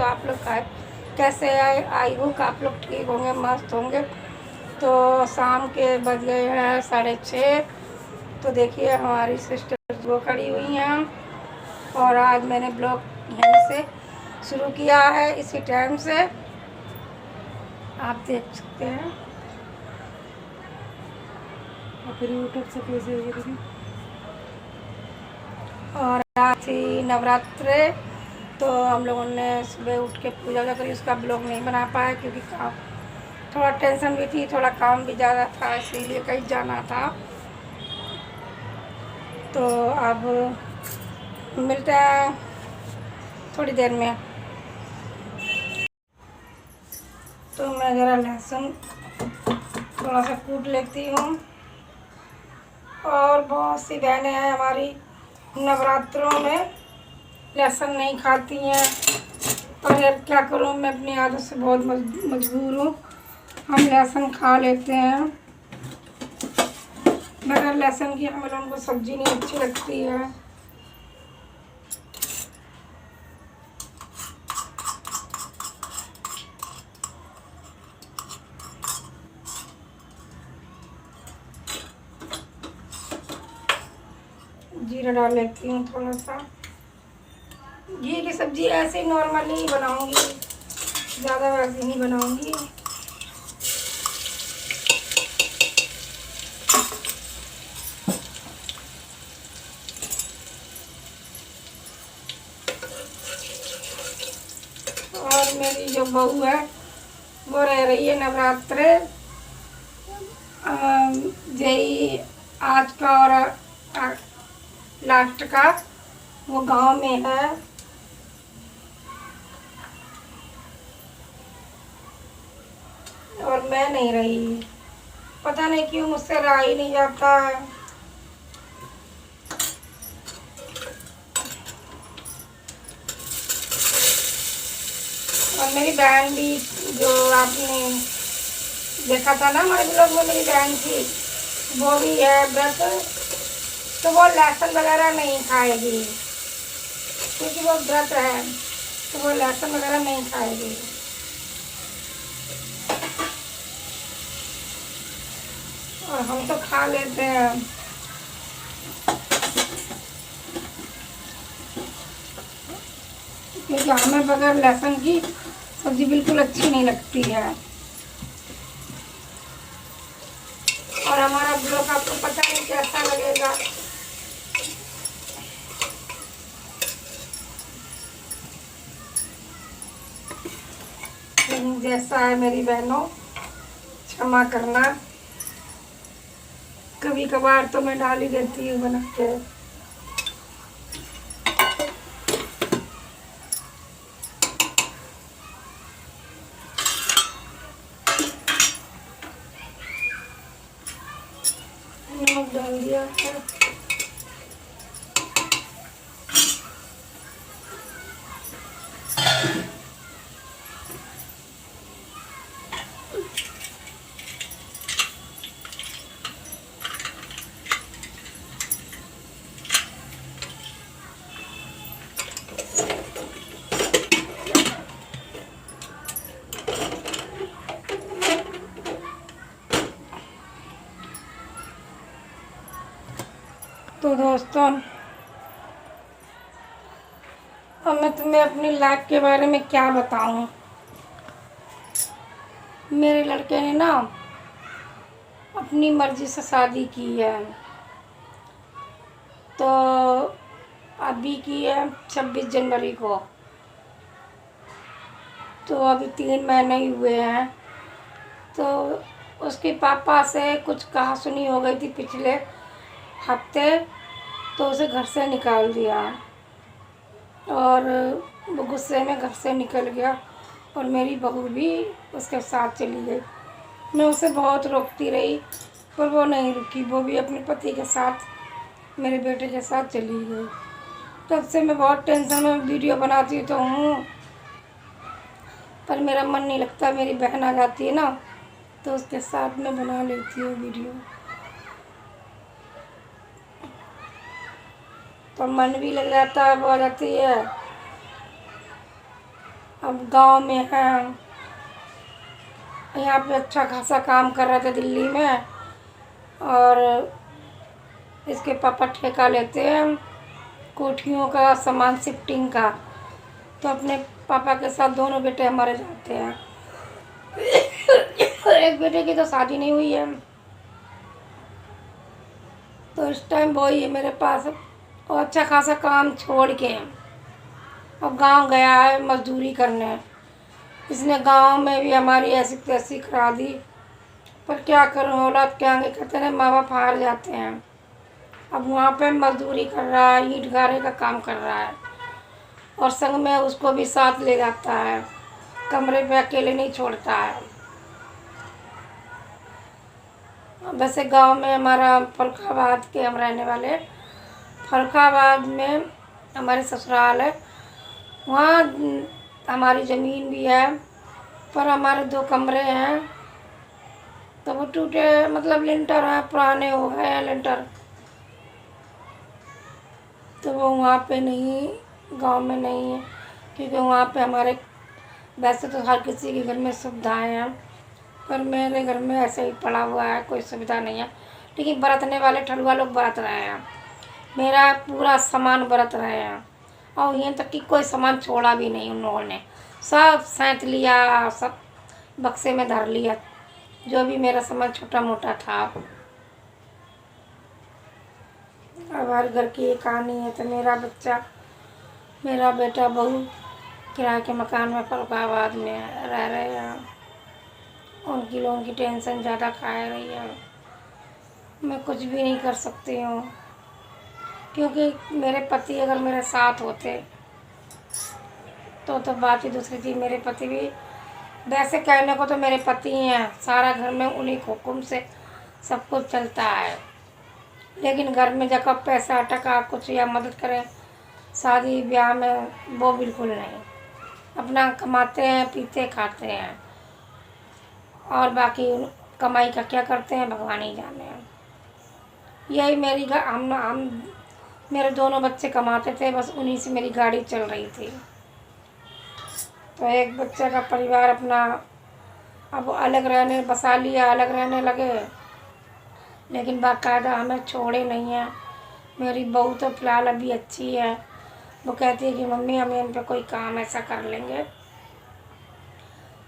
तो आप लोग कैसे आए? आई होप आप लोग ठीक होंगे, मस्त होंगे। तो शाम के बज गए हैं 6:30। तो देखिए हमारी सिस्टर वो खड़ी हुई हैं और आज मैंने ब्लॉग यहीं से शुरू किया है, इसी टाइम से आप देख सकते हैं। और फिर यूट्यूब से कैसे हुई दीदी? और आज थी नवरात्रे, तो हम लोगों ने सुबह उठ के पूजा वूजा करी। उसका ब्लॉग नहीं बना पाया क्योंकि काम थोड़ा टेंशन भी थी, थोड़ा काम भी ज़्यादा था, इसीलिए कहीं जाना था। तो अब मिलते हैं थोड़ी देर में। तो मैं ज़रा लहसुन थोड़ा सा कूट लेती हूँ। और बहुत सी बहनें हैं हमारी नवरात्रों में लहसुन नहीं खाती हैं, और यार क्या करूँ, मैं अपनी आदत से बहुत मजबूर हूँ। हम लहसुन खा लेते हैं, बगैर लहसुन की हम लोगों को सब्जी नहीं अच्छी लगती है। जीरा डाल लेती हूँ थोड़ा सा। घी की सब्जी ऐसे ही नॉर्मली ही बनाऊंगी, ज़्यादा वैसे नहीं बनाऊंगी। और मेरी जो बहू है वो रह रही है नवरात्रे, यही आज का और लास्ट का, वो गांव में है। और मैं नहीं रही, पता नहीं क्यों मुझसे रहा ही नहीं जाता है। और मेरी बहन भी, जो आपने देखा था ना हमारे ब्लॉग में, मेरी बहन थी, वो भी है व्रत। तो वो लहसुन वगैरह नहीं खाएगी क्योंकि वो व्रत है, तो वो लहसुन वगैरह नहीं खाएगी। और हम तो खा लेते हैं। क्योंकि हमें बगैर लहसुन की सब्जी बिल्कुल अच्छी नहीं लगती है। और हमारा ब्लॉग आपको पता नहीं कैसा लगेगा। जैसा है मेरी बहनों, क्षमा करना, कभी कभार तो मैं डाल ही देती हूँ बना के। नमक डाल दिया है। तो दोस्तों, अब मैं तुम्हें अपनी लाइफ के बारे में क्या बताऊं। मेरे लड़के ने ना अपनी मर्जी से शादी की है, तो अभी की है 26 जनवरी को। तो अभी 3 महीने ही हुए हैं। तो उसके पापा से कुछ कहा सुनी हो गई थी पिछले हफ्ते, तो उसे घर से निकाल दिया और वो गुस्से में घर से निकल गया। और मेरी बहू भी उसके साथ चली गई। मैं उसे बहुत रोकती रही पर वो नहीं रुकी, वो भी अपने पति के साथ, मेरे बेटे के साथ चली गई। तब से मैं बहुत टेंशन में वीडियो बनाती तो हूँ, पर मेरा मन नहीं लगता। मेरी बहन आ जाती है ना, तो उसके साथ में बना लेती हूँ वीडियो, तो मन भी लग जाता है। वो आ जाती है अब गांव में है, यहाँ पे अच्छा खासा काम कर रहा था दिल्ली में, और इसके पापा ठेका लेते हैं कोठियों का, सामान शिफ्टिंग का। तो अपने पापा के साथ दोनों बेटे हमारे जाते हैं। एक बेटे की तो शादी नहीं हुई है, तो इस टाइम वही है मेरे पास, और अच्छा खासा काम छोड़ के अब गांव गया है मजदूरी करने। इसने गांव में भी हमारी ऐसी तैसी करा दी, पर क्या करूं, औलाद के आगे कहते हैं माँ बाप हार जाते हैं। अब वहाँ पे मजदूरी कर रहा है, ईंट गारे का काम कर रहा है, और संग में उसको भी साथ ले जाता है, कमरे पे अकेले नहीं छोड़ता है। वैसे गांव में हमारा फरुखाबाद के हम रहने वाले, फरुखाबाद में हमारे ससुराल है, वहाँ हमारी ज़मीन भी है, पर हमारे 2 कमरे हैं, तो वो टूटे, मतलब लिंटर हैं, पुराने हो गए हैं लिंटर, तो वो वहाँ पे नहीं, गांव में नहीं है, क्योंकि वहाँ पे हमारे वैसे तो हर किसी के घर में सुविधाएं हैं, पर मेरे घर में ऐसे ही पड़ा हुआ है, कोई सुविधा नहीं है। लेकिन बरतने वाले ठलुआ लोग बरत रहे हैं, मेरा पूरा सामान बरत रहे हैं, और यहाँ तक कि कोई सामान छोड़ा भी नहीं उन लोगों ने, सब सैंत लिया, सब बक्से में धर लिया, जो भी मेरा सामान छोटा मोटा था। अब हर घर की एक कहानी है। तो मेरा बेटा बहू किराए के मकान में फरुखाबाद में रह रहे हैं, उनकी लोन की टेंशन ज़्यादा खा रही है। मैं कुछ भी नहीं कर सकती हूँ, क्योंकि मेरे पति अगर मेरे साथ होते तो बात ही दूसरी थी। मेरे पति भी, वैसे कहने को तो मेरे पति ही हैं, सारा घर में उन्हीं के हुक्म से सब कुछ चलता है, लेकिन घर में जब पैसा टका कुछ या मदद करें शादी ब्याह में, वो बिल्कुल नहीं। अपना कमाते हैं, पीते खाते हैं, और बाकी कमाई का क्या करते हैं भगवान ही जाने। यही मेरी हम मेरे दोनों बच्चे कमाते थे, बस उन्हीं से मेरी गाड़ी चल रही थी। तो एक बच्चे का परिवार अपना अब अलग रहने बसा लिया, अलग रहने लगे, लेकिन बाकायदा हमें छोड़े नहीं है। मेरी बहू तो फ़िलहाल अभी अच्छी है, वो कहती है कि मम्मी हम इन पे कोई काम ऐसा कर लेंगे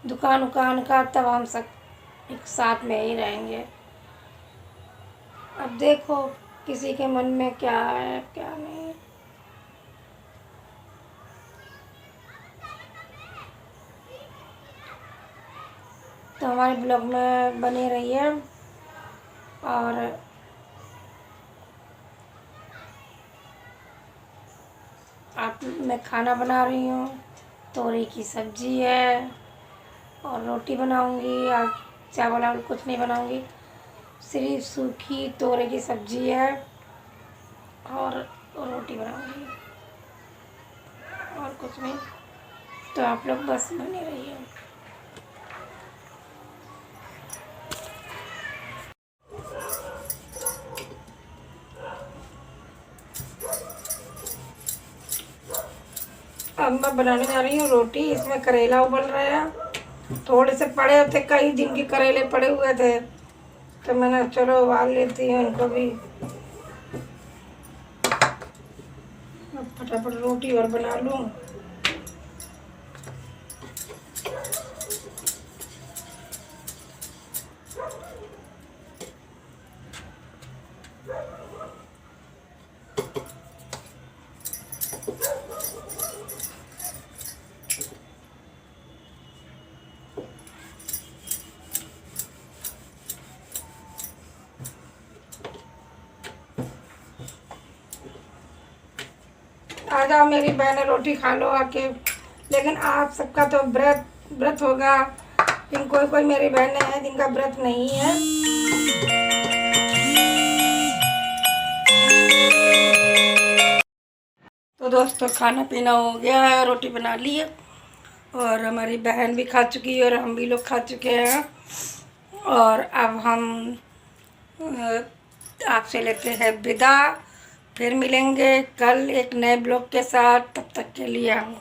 दुकान उकान का, तब हम सब एक साथ में ही रहेंगे। अब देखो किसी के मन में क्या है क्या नहीं। तो हमारे ब्लॉग में बने रहिए, और मैं खाना बना रही हूँ, तोरई की सब्जी है, और रोटी बनाऊँगी। आज चावल वावल कुछ नहीं बनाऊँगी, सिर्फ सूखी तोरई की सब्जी है और रोटी बनाऊँगी, और कुछ नहीं। तो आप लोग बस बने रहिए। अब मैं बनाने जा रही हूँ रोटी। इसमें करेला उबल रहा है, थोड़े से पड़े होते, कई दिन के करेले पड़े हुए थे, तो मैंने चलो उबाल लेती हूँ इनको भी। अब फटाफट रोटी और बना लूँ। आ जाओ मेरी बहनें, रोटी खा लो आके। लेकिन आप सबका तो व्रत होगा, लेकिन कोई कोई मेरी बहनें हैं जिनका व्रत नहीं है। तो दोस्तों खाना पीना हो गया है, रोटी बना ली है, और हमारी बहन भी खा चुकी है, और हम भी लोग खा चुके हैं। और अब हम आपसे लेते हैं विदा, फिर मिलेंगे कल एक नए ब्लॉग के साथ। तब तक के लिए हम